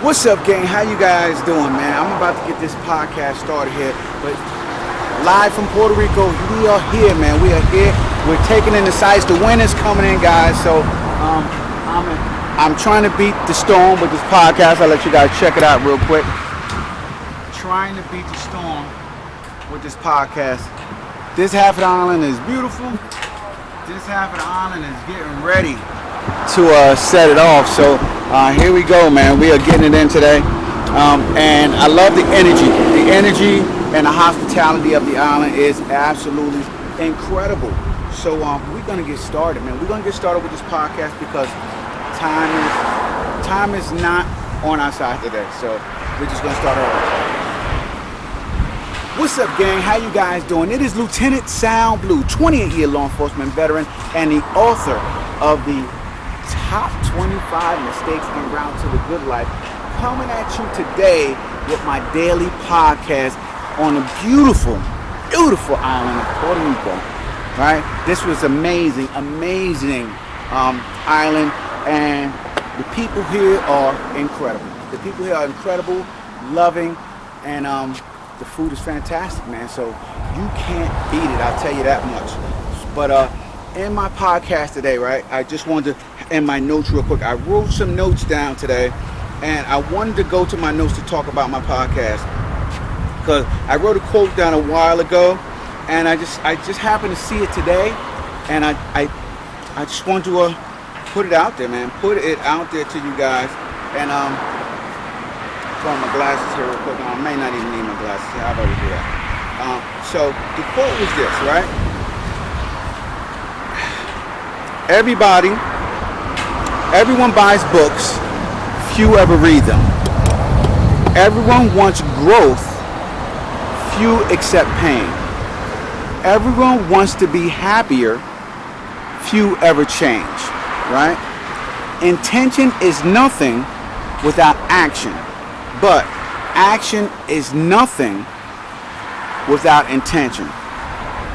What's up, gang? How you guys doing, man? I'm about to get this podcast started here, but live from Puerto Rico, we are here, man. We are here. We're taking in the sights. The wind is coming in, guys. So I'm trying to beat the storm with this podcast. I'll let you guys check it out real quick. Trying to beat the storm with this podcast. This half of the island is beautiful. This half of the island is getting ready to set it off. So here we go, man. We are getting it in today. And I love the energy. The energy and the hospitality of the island is absolutely incredible. So we're going to get started, man. We're going to get started with this podcast because time is not on our side today. So we're just going to start over. What's up, gang? How you guys doing? It is Lieutenant Sound Blue, 28-year law enforcement veteran and the author of the Top 25 Mistakes en Route to the Good Life, coming at you today with my daily podcast on a beautiful, beautiful island of Puerto Rico. Right? This was amazing island, and the people here are incredible. The people here are incredible, loving, and the food is fantastic, man. So you can't beat it. I'll tell you that much. But in my podcast today, right, I just wanted to, in my notes real quick, I wrote some notes down today, and I wanted to go to my notes to talk about my podcast because I wrote a quote down a while ago, and I just happened to see it today, and I just wanted to put it out there, man. Put it out there to you guys, and throw my glasses here real quick. I may not even need my glasses. How about we do that? So the quote was this, right? Everyone buys books, few ever read them. Everyone wants growth, few accept pain. Everyone wants to be happier, few ever change, right? Intention is nothing without action, but action is nothing without intention.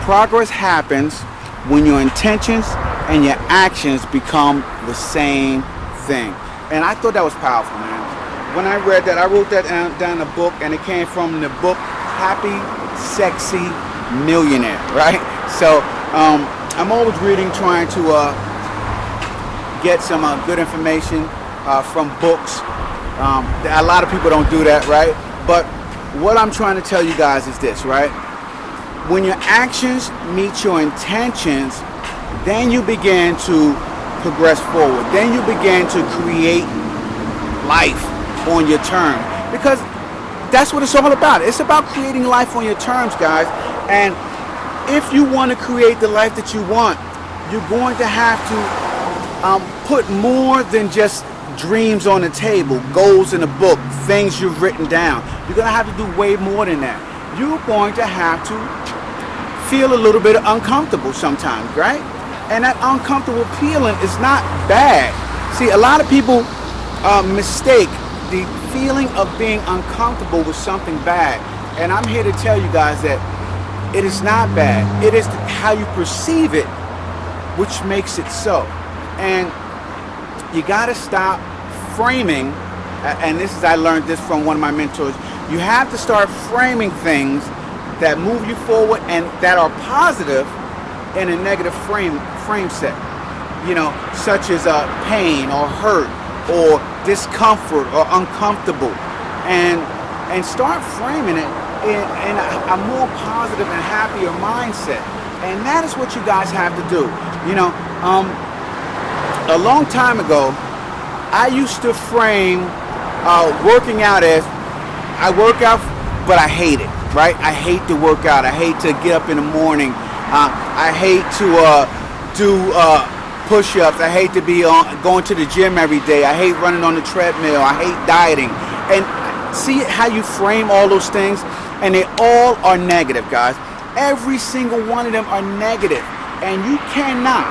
Progress happens when your intentions and your actions become the same thing. And I thought that was powerful, man. When I read that, I wrote that down in a book, and it came from the book Happy, Sexy Millionaire, right? So I'm always reading, trying to get some good information from books. A lot of people don't do that, right? But what I'm trying to tell you guys is this, right? When your actions meet your intentions, then you begin to progress forward. Then you begin to create life on your terms. Because that's what it's all about. It's about creating life on your terms, guys. And if you want to create the life that you want, you're going to have to put more than just dreams on the table, goals in a book, things you've written down. You're going to have to do way more than that. You're going to have to feel a little bit uncomfortable sometimes, right? And that uncomfortable feeling is not bad. See, a lot of people mistake the feeling of being uncomfortable with something bad. And I'm here to tell you guys that it is not bad. It is how you perceive it which makes it so. And you got to stop framing, and I learned this from one of my mentors, you have to start framing things that move you forward and that are positive in a negative frame set, you know, such as pain or hurt or discomfort or uncomfortable, and start framing it in a more positive and happier mindset. And that is what you guys have to do. You know, a long time ago, I used to frame working out as I work out, but I hate it, right? I hate to work out. I hate to get up in the morning. I hate to do push-ups. I hate to be going to the gym every day. I hate running on the treadmill. I hate dieting. And see how you frame all those things? And they all are negative, guys. Every single one of them are negative. And you cannot,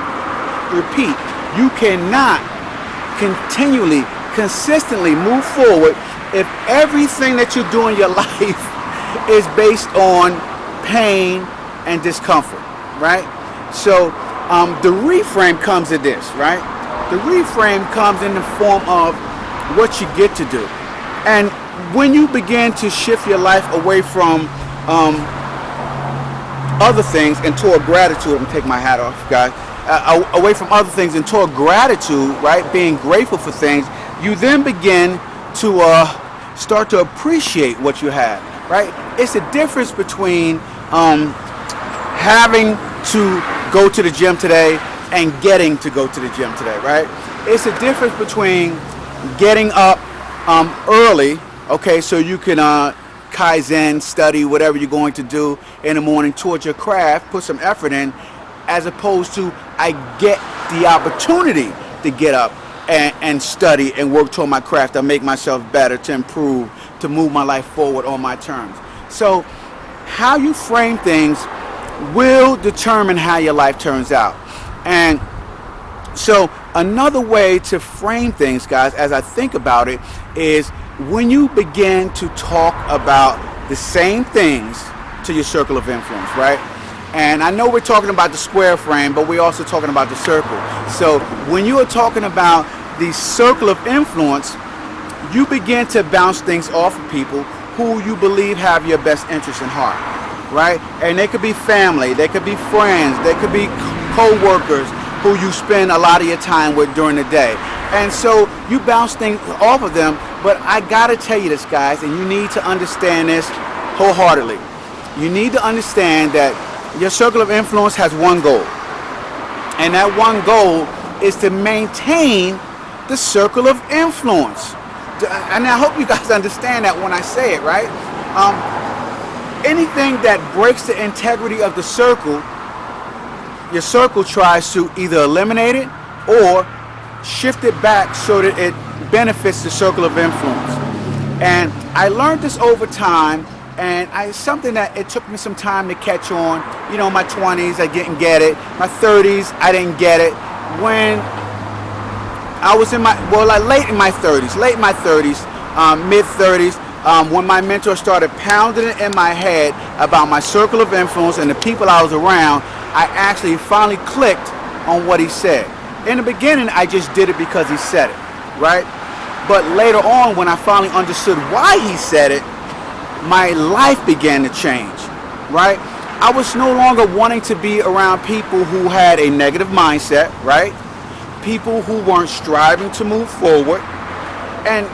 repeat, you cannot continually, consistently move forward if everything that you do in your life is based on pain and discomfort, right? So the reframe comes to this, right? The reframe comes in the form of what you get to do. And when you begin to shift your life away from other things and toward gratitude, I'm gonna take my hat off, guys. Away from other things and toward gratitude, right? Being grateful for things, you then begin to start to appreciate what you have, right? It's a difference between having to go to the gym today and getting to go to the gym today, right? It's a difference between getting up early, okay, so you can Kaizen, study whatever you're going to do in the morning towards your craft, put some effort in, as opposed to I get the opportunity to get up and study and work toward my craft. I make myself better, to improve, to move my life forward on my terms. So how you frame things will determine how your life turns out. And so another way to frame things, guys, as I think about it, is when you begin to talk about the same things to your circle of influence, right? And I know we're talking about the square frame, but we're also talking about the circle. So when you are talking about the circle of influence, you begin to bounce things off of people who you believe have your best interest in heart, right? And they could be family, they could be friends, they could be co-workers who you spend a lot of your time with during the day. And so you bounce things off of them, but I gotta tell you this, guys, and you need to understand this wholeheartedly. You need to understand that your circle of influence has one goal. And that one goal is to maintain the circle of influence. And I hope you guys understand that when I say it, right? Anything that breaks the integrity of the circle, your circle tries to either eliminate it or shift it back so that it benefits the circle of influence. And I learned this over time, and it's something that it took me some time to catch on. You know, my 20s, I didn't get it. My 30s, I didn't get it. When I was in late in my 30s, mid 30s, when my mentor started pounding it in my head about my circle of influence and the people I was around, I actually finally clicked on what he said. In the beginning, I just did it because he said it, right? But later on, when I finally understood why he said it, my life began to change, right? I was no longer wanting to be around people who had a negative mindset, right? People who weren't striving to move forward. And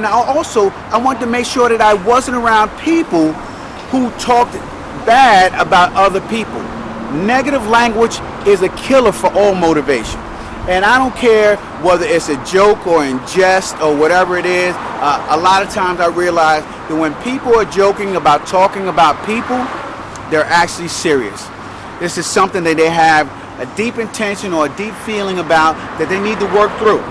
I wanted to make sure that I wasn't around people who talked bad about other people. Negative language is a killer for all motivation. And I don't care whether it's a joke or in jest or whatever it is. A lot of times I realize that when people are joking about talking about people, they're actually serious. This is something that they have a deep intention or a deep feeling about that they need to work through.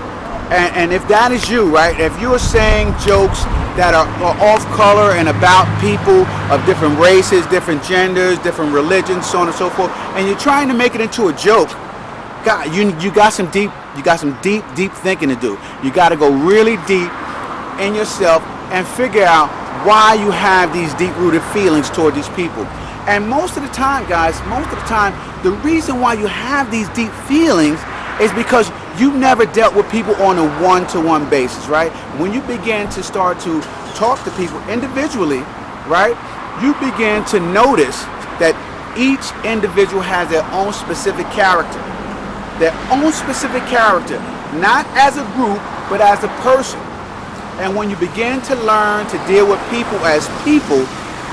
And if that is you, right, if you're saying jokes that are off color and about people of different races, different genders, different religions, so on and so forth, and you're trying to make it into a joke, God, you got some deep thinking to do. You got to go really deep in yourself and figure out why you have these deep-rooted feelings toward these people. And most of the time, guys, the reason why you have these deep feelings is because you've never dealt with people on a one-to-one basis, right? When you begin to start to talk to people individually, right, you begin to notice that each individual has their own specific character. Their own specific character, not as a group, but as a person. And when you begin to learn to deal with people as people,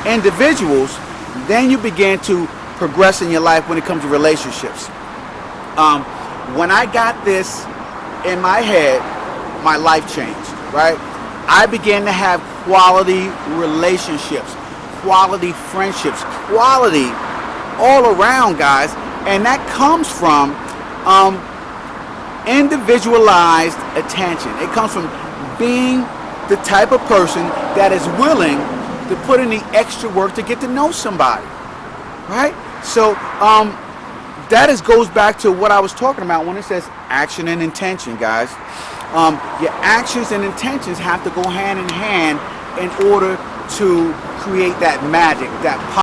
individuals, then you begin to progress in your life when it comes to relationships. When I got this in my head, my life changed, right? I began to have quality relationships, quality friendships, quality all around, guys. And that comes from individualized attention. It comes from being the type of person that is willing to put in the extra work to get to know somebody, right? So that goes back to what I was talking about when it says action and intention, guys. Your actions and intentions have to go hand in hand in order to create that magic, that